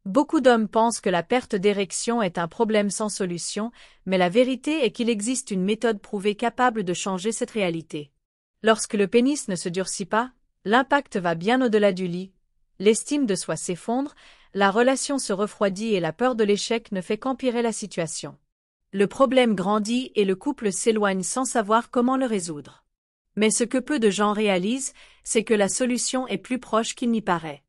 Beaucoup d'hommes pensent que la perte d'érection est un problème sans solution, mais la vérité est qu'il existe une méthode prouvée capable de changer cette réalité. Lorsque le pénis ne se durcit pas, l'impact va bien au-delà du lit, l'estime de soi s'effondre, la relation se refroidit et la peur de l'échec ne fait qu'empirer la situation. Le problème grandit et le couple s'éloigne sans savoir comment le résoudre. Mais ce que peu de gens réalisent, c'est que la solution est plus proche qu'il n'y paraît.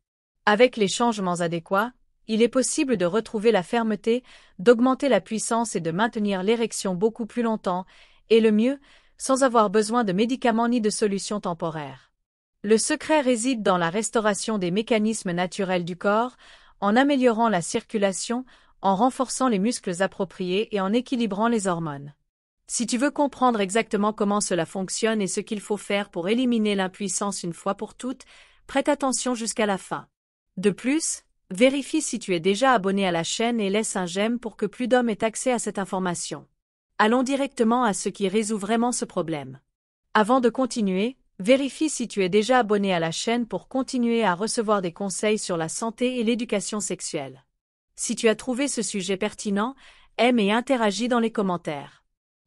Avec les changements adéquats, il est possible de retrouver la fermeté, d'augmenter la puissance et de maintenir l'érection beaucoup plus longtemps, et le mieux, sans avoir besoin de médicaments ni de solutions temporaires. Le secret réside dans la restauration des mécanismes naturels du corps, en améliorant la circulation, en renforçant les muscles appropriés et en équilibrant les hormones. Si tu veux comprendre exactement comment cela fonctionne et ce qu'il faut faire pour éliminer l'impuissance une fois pour toutes, prête attention jusqu'à la fin. De plus, vérifie si tu es déjà abonné à la chaîne et laisse un j'aime pour que plus d'hommes aient accès à cette information. Allons directement à ce qui résout vraiment ce problème. Avant de continuer, vérifie si tu es déjà abonné à la chaîne pour continuer à recevoir des conseils sur la santé et l'éducation sexuelle. Si tu as trouvé ce sujet pertinent, aime et interagis dans les commentaires.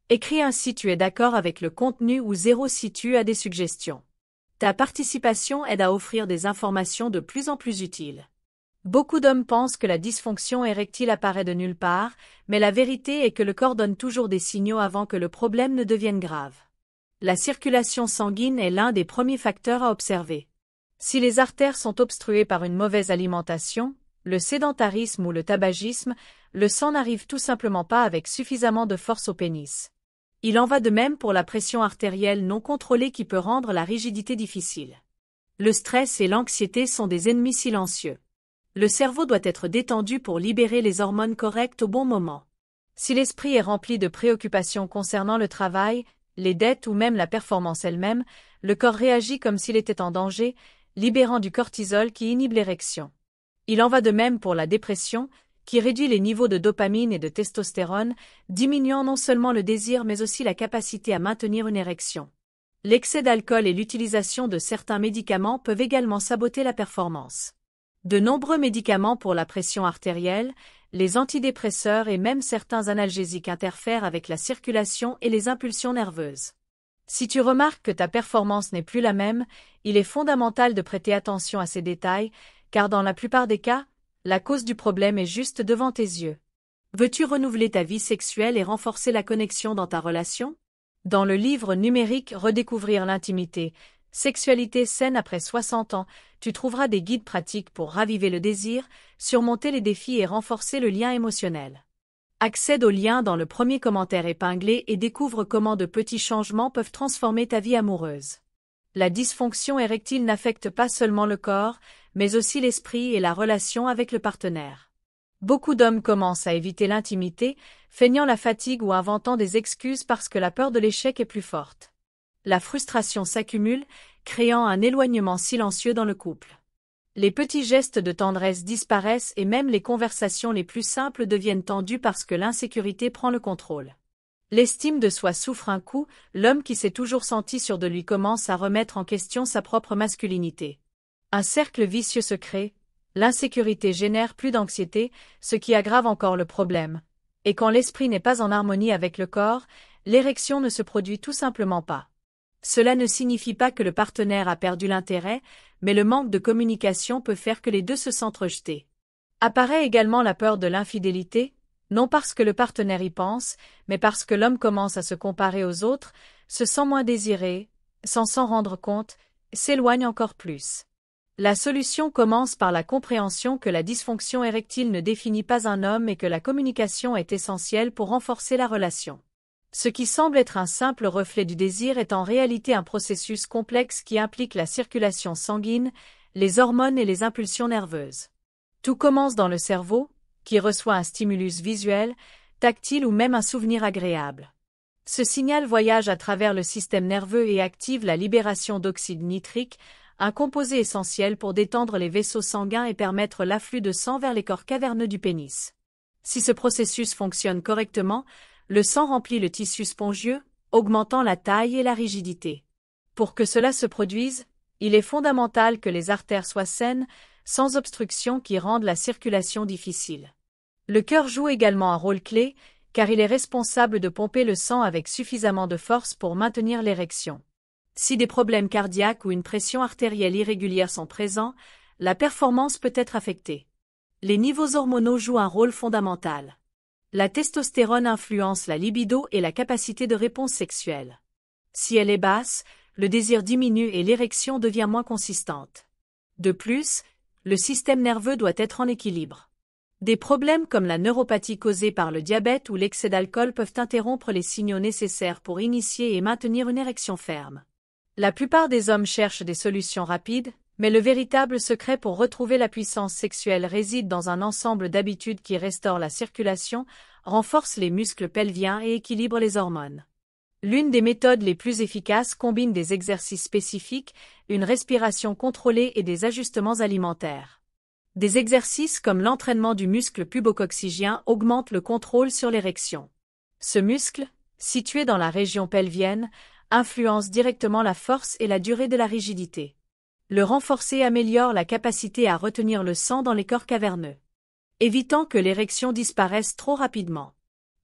Écris un si tu es d'accord avec le contenu ou 0 si tu as des suggestions. Ta participation aide à offrir des informations de plus en plus utiles. Beaucoup d'hommes pensent que la dysfonction érectile apparaît de nulle part, mais la vérité est que le corps donne toujours des signaux avant que le problème ne devienne grave. La circulation sanguine est l'un des premiers facteurs à observer. Si les artères sont obstruées par une mauvaise alimentation, le sédentarisme ou le tabagisme, le sang n'arrive tout simplement pas avec suffisamment de force au pénis. Il en va de même pour la pression artérielle non contrôlée qui peut rendre la rigidité difficile. Le stress et l'anxiété sont des ennemis silencieux. Le cerveau doit être détendu pour libérer les hormones correctes au bon moment. Si l'esprit est rempli de préoccupations concernant le travail, les dettes ou même la performance elle-même, le corps réagit comme s'il était en danger, libérant du cortisol qui inhibe l'érection. Il en va de même pour la dépression, qui réduit les niveaux de dopamine et de testostérone, diminuant non seulement le désir mais aussi la capacité à maintenir une érection. L'excès d'alcool et l'utilisation de certains médicaments peuvent également saboter la performance. De nombreux médicaments pour la pression artérielle, les antidépresseurs et même certains analgésiques interfèrent avec la circulation et les impulsions nerveuses. Si tu remarques que ta performance n'est plus la même, il est fondamental de prêter attention à ces détails, car dans la plupart des cas, la cause du problème est juste devant tes yeux. Veux-tu renouveler ta vie sexuelle et renforcer la connexion dans ta relation? Dans le livre numérique Redécouvrir l'intimité, Sexualité saine après 60 ans, tu trouveras des guides pratiques pour raviver le désir, surmonter les défis et renforcer le lien émotionnel. Accède au lien dans le premier commentaire épinglé et découvre comment de petits changements peuvent transformer ta vie amoureuse. La dysfonction érectile n'affecte pas seulement le corps, mais aussi l'esprit et la relation avec le partenaire. Beaucoup d'hommes commencent à éviter l'intimité, feignant la fatigue ou inventant des excuses parce que la peur de l'échec est plus forte. La frustration s'accumule, créant un éloignement silencieux dans le couple. Les petits gestes de tendresse disparaissent et même les conversations les plus simples deviennent tendues parce que l'insécurité prend le contrôle. L'estime de soi souffre un coup, l'homme qui s'est toujours senti sûr de lui commence à remettre en question sa propre masculinité. Un cercle vicieux se crée, l'insécurité génère plus d'anxiété, ce qui aggrave encore le problème. Et quand l'esprit n'est pas en harmonie avec le corps, l'érection ne se produit tout simplement pas. Cela ne signifie pas que le partenaire a perdu l'intérêt, mais le manque de communication peut faire que les deux se sentent rejetés. Apparaît également la peur de l'infidélité, non parce que le partenaire y pense, mais parce que l'homme commence à se comparer aux autres, se sent moins désiré, sans s'en rendre compte, s'éloigne encore plus. La solution commence par la compréhension que la dysfonction érectile ne définit pas un homme et que la communication est essentielle pour renforcer la relation. Ce qui semble être un simple reflet du désir est en réalité un processus complexe qui implique la circulation sanguine, les hormones et les impulsions nerveuses. Tout commence dans le cerveau, qui reçoit un stimulus visuel, tactile ou même un souvenir agréable. Ce signal voyage à travers le système nerveux et active la libération d'oxyde nitrique, un composé essentiel pour détendre les vaisseaux sanguins et permettre l'afflux de sang vers les corps caverneux du pénis. Si ce processus fonctionne correctement, le sang remplit le tissu spongieux, augmentant la taille et la rigidité. Pour que cela se produise, il est fondamental que les artères soient saines, sans obstruction qui rendent la circulation difficile. Le cœur joue également un rôle clé, car il est responsable de pomper le sang avec suffisamment de force pour maintenir l'érection. Si des problèmes cardiaques ou une pression artérielle irrégulière sont présents, la performance peut être affectée. Les niveaux hormonaux jouent un rôle fondamental. La testostérone influence la libido et la capacité de réponse sexuelle. Si elle est basse, le désir diminue et l'érection devient moins consistante. De plus, le système nerveux doit être en équilibre. Des problèmes comme la neuropathie causée par le diabète ou l'excès d'alcool peuvent interrompre les signaux nécessaires pour initier et maintenir une érection ferme. La plupart des hommes cherchent des solutions rapides, mais le véritable secret pour retrouver la puissance sexuelle réside dans un ensemble d'habitudes qui restaurent la circulation, renforcent les muscles pelviens et équilibrent les hormones. L'une des méthodes les plus efficaces combine des exercices spécifiques, une respiration contrôlée et des ajustements alimentaires. Des exercices comme l'entraînement du muscle pubococcygien augmentent le contrôle sur l'érection. Ce muscle, situé dans la région pelvienne, influence directement la force et la durée de la rigidité. Le renforcer améliore la capacité à retenir le sang dans les corps caverneux, évitant que l'érection disparaisse trop rapidement.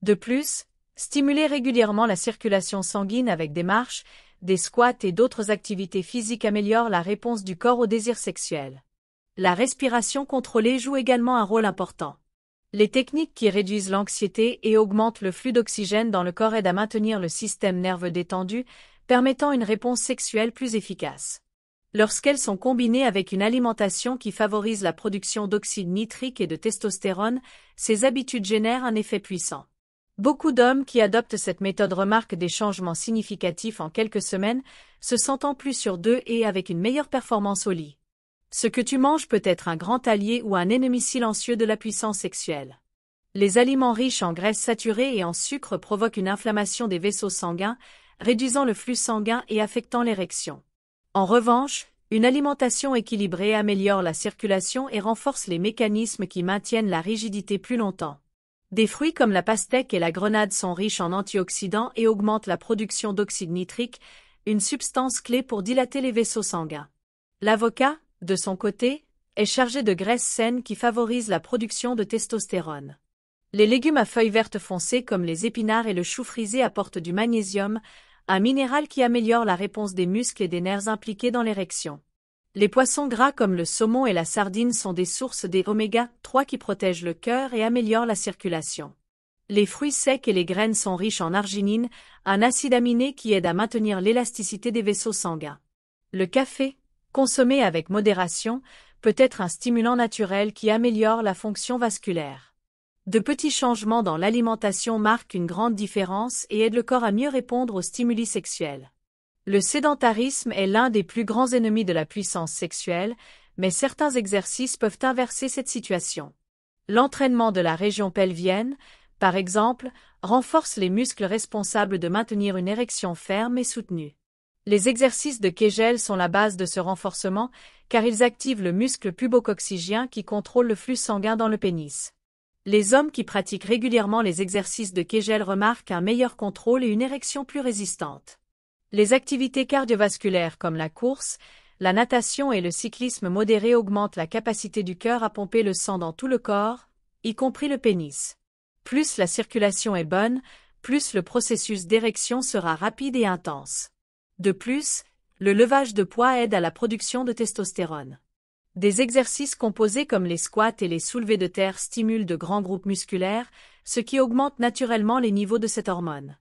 De plus, stimuler régulièrement la circulation sanguine avec des marches, des squats et d'autres activités physiques améliore la réponse du corps au désir sexuel. La respiration contrôlée joue également un rôle important. Les techniques qui réduisent l'anxiété et augmentent le flux d'oxygène dans le corps aident à maintenir le système nerveux détendu, permettant une réponse sexuelle plus efficace. Lorsqu'elles sont combinées avec une alimentation qui favorise la production d'oxyde nitrique et de testostérone, ces habitudes génèrent un effet puissant. Beaucoup d'hommes qui adoptent cette méthode remarquent des changements significatifs en quelques semaines, se sentant plus sûrs d'eux et avec une meilleure performance au lit. Ce que tu manges peut être un grand allié ou un ennemi silencieux de la puissance sexuelle. Les aliments riches en graisses saturées et en sucre provoquent une inflammation des vaisseaux sanguins, réduisant le flux sanguin et affectant l'érection. En revanche, une alimentation équilibrée améliore la circulation et renforce les mécanismes qui maintiennent la rigidité plus longtemps. Des fruits comme la pastèque et la grenade sont riches en antioxydants et augmentent la production d'oxyde nitrique, une substance clé pour dilater les vaisseaux sanguins. L'avocat, de son côté, est chargé de graisses saines qui favorisent la production de testostérone. Les légumes à feuilles vertes foncées comme les épinards et le chou frisé apportent du magnésium, un minéral qui améliore la réponse des muscles et des nerfs impliqués dans l'érection. Les poissons gras comme le saumon et la sardine sont des sources des oméga-3 qui protègent le cœur et améliorent la circulation. Les fruits secs et les graines sont riches en arginine, un acide aminé qui aide à maintenir l'élasticité des vaisseaux sanguins. Le café, consommé avec modération, peut être un stimulant naturel qui améliore la fonction vasculaire. De petits changements dans l'alimentation marquent une grande différence et aident le corps à mieux répondre aux stimuli sexuels. Le sédentarisme est l'un des plus grands ennemis de la puissance sexuelle, mais certains exercices peuvent inverser cette situation. L'entraînement de la région pelvienne, par exemple, renforce les muscles responsables de maintenir une érection ferme et soutenue. Les exercices de Kegel sont la base de ce renforcement, car ils activent le muscle pubococcygien qui contrôle le flux sanguin dans le pénis. Les hommes qui pratiquent régulièrement les exercices de Kegel remarquent un meilleur contrôle et une érection plus résistante. Les activités cardiovasculaires comme la course, la natation et le cyclisme modéré augmentent la capacité du cœur à pomper le sang dans tout le corps, y compris le pénis. Plus la circulation est bonne, plus le processus d'érection sera rapide et intense. De plus, le levage de poids aide à la production de testostérone. Des exercices composés comme les squats et les soulevés de terre stimulent de grands groupes musculaires, ce qui augmente naturellement les niveaux de cette hormone.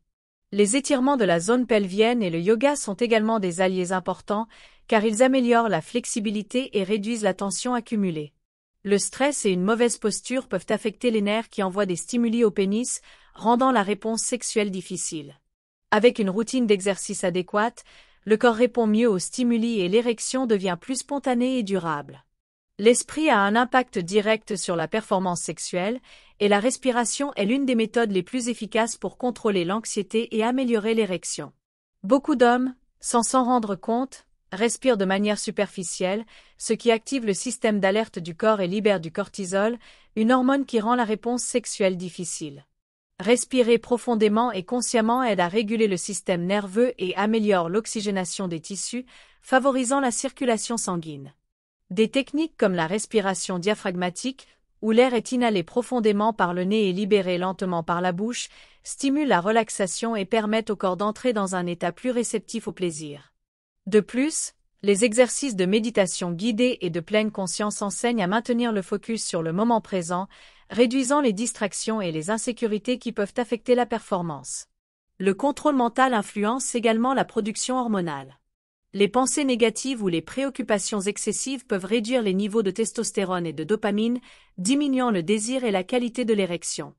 Les étirements de la zone pelvienne et le yoga sont également des alliés importants, car ils améliorent la flexibilité et réduisent la tension accumulée. Le stress et une mauvaise posture peuvent affecter les nerfs qui envoient des stimuli au pénis, rendant la réponse sexuelle difficile. Avec une routine d'exercice adéquate, le corps répond mieux aux stimuli et l'érection devient plus spontanée et durable. L'esprit a un impact direct sur la performance sexuelle, et la respiration est l'une des méthodes les plus efficaces pour contrôler l'anxiété et améliorer l'érection. Beaucoup d'hommes, sans s'en rendre compte, respirent de manière superficielle, ce qui active le système d'alerte du corps et libère du cortisol, une hormone qui rend la réponse sexuelle difficile. Respirer profondément et consciemment aide à réguler le système nerveux et améliore l'oxygénation des tissus, favorisant la circulation sanguine. Des techniques comme la respiration diaphragmatique, où l'air est inhalé profondément par le nez et libéré lentement par la bouche, stimulent la relaxation et permettent au corps d'entrer dans un état plus réceptif au plaisir. De plus, les exercices de méditation guidée et de pleine conscience enseignent à maintenir le focus sur le moment présent, réduisant les distractions et les insécurités qui peuvent affecter la performance. Le contrôle mental influence également la production hormonale. Les pensées négatives ou les préoccupations excessives peuvent réduire les niveaux de testostérone et de dopamine, diminuant le désir et la qualité de l'érection.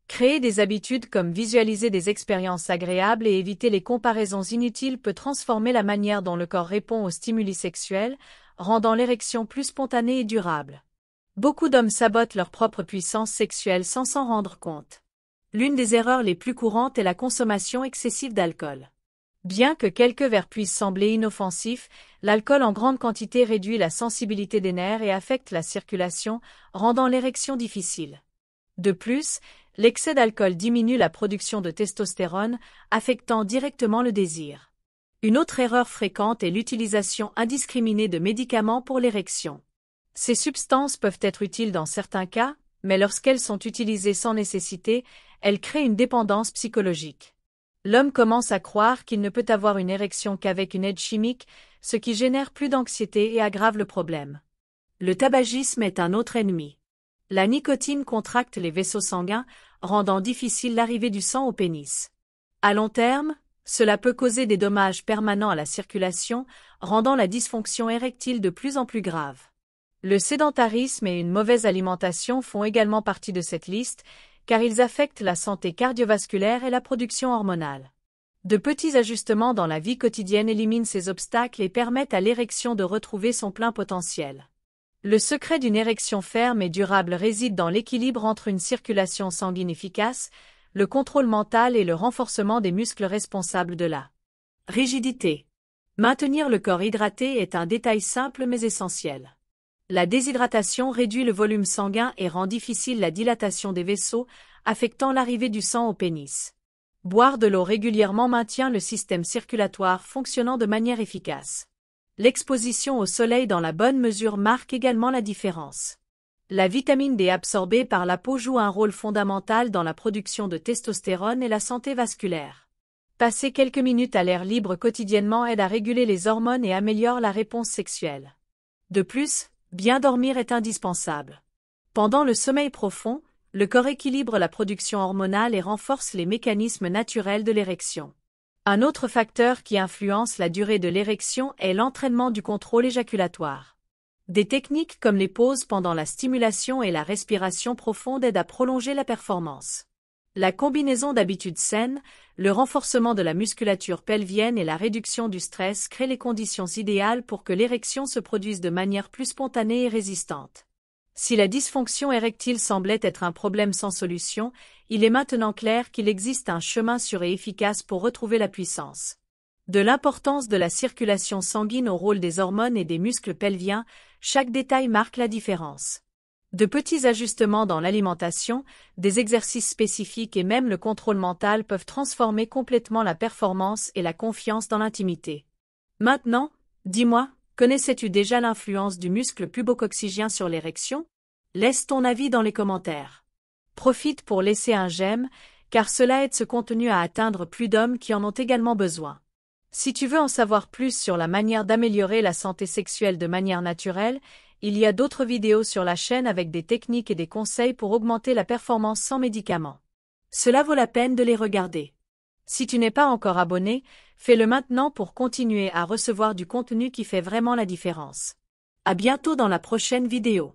Créer des habitudes comme visualiser des expériences agréables et éviter les comparaisons inutiles peut transformer la manière dont le corps répond aux stimuli sexuels, rendant l'érection plus spontanée et durable. Beaucoup d'hommes sabotent leur propre puissance sexuelle sans s'en rendre compte. L'une des erreurs les plus courantes est la consommation excessive d'alcool. Bien que quelques verres puissent sembler inoffensifs, l'alcool en grande quantité réduit la sensibilité des nerfs et affecte la circulation, rendant l'érection difficile. De plus, l'excès d'alcool diminue la production de testostérone, affectant directement le désir. Une autre erreur fréquente est l'utilisation indiscriminée de médicaments pour l'érection. Ces substances peuvent être utiles dans certains cas, mais lorsqu'elles sont utilisées sans nécessité, elles créent une dépendance psychologique. L'homme commence à croire qu'il ne peut avoir une érection qu'avec une aide chimique, ce qui génère plus d'anxiété et aggrave le problème. Le tabagisme est un autre ennemi. La nicotine contracte les vaisseaux sanguins, rendant difficile l'arrivée du sang au pénis. À long terme, cela peut causer des dommages permanents à la circulation, rendant la dysfonction érectile de plus en plus grave. Le sédentarisme et une mauvaise alimentation font également partie de cette liste, car ils affectent la santé cardiovasculaire et la production hormonale. De petits ajustements dans la vie quotidienne éliminent ces obstacles et permettent à l'érection de retrouver son plein potentiel. Le secret d'une érection ferme et durable réside dans l'équilibre entre une circulation sanguine efficace, le contrôle mental et le renforcement des muscles responsables de la rigidité. Maintenir le corps hydraté est un détail simple mais essentiel. La déshydratation réduit le volume sanguin et rend difficile la dilatation des vaisseaux, affectant l'arrivée du sang au pénis. Boire de l'eau régulièrement maintient le système circulatoire fonctionnant de manière efficace. L'exposition au soleil dans la bonne mesure marque également la différence. La vitamine D absorbée par la peau joue un rôle fondamental dans la production de testostérone et la santé vasculaire. Passer quelques minutes à l'air libre quotidiennement aide à réguler les hormones et améliore la réponse sexuelle. De plus, bien dormir est indispensable. Pendant le sommeil profond, le corps équilibre la production hormonale et renforce les mécanismes naturels de l'érection. Un autre facteur qui influence la durée de l'érection est l'entraînement du contrôle éjaculatoire. Des techniques comme les pauses pendant la stimulation et la respiration profonde aident à prolonger la performance. La combinaison d'habitudes saines, le renforcement de la musculature pelvienne et la réduction du stress créent les conditions idéales pour que l'érection se produise de manière plus spontanée et résistante. Si la dysfonction érectile semblait être un problème sans solution, il est maintenant clair qu'il existe un chemin sûr et efficace pour retrouver la puissance. De l'importance de la circulation sanguine au rôle des hormones et des muscles pelviens, chaque détail marque la différence. De petits ajustements dans l'alimentation, des exercices spécifiques et même le contrôle mental peuvent transformer complètement la performance et la confiance dans l'intimité. Maintenant, dis-moi, connaissais-tu déjà l'influence du muscle pubococcygien sur l'érection? Laisse ton avis dans les commentaires. Profite pour laisser un j'aime, car cela aide ce contenu à atteindre plus d'hommes qui en ont également besoin. Si tu veux en savoir plus sur la manière d'améliorer la santé sexuelle de manière naturelle, il y a d'autres vidéos sur la chaîne avec des techniques et des conseils pour augmenter la performance sans médicaments. Cela vaut la peine de les regarder. Si tu n'es pas encore abonné, fais-le maintenant pour continuer à recevoir du contenu qui fait vraiment la différence. À bientôt dans la prochaine vidéo.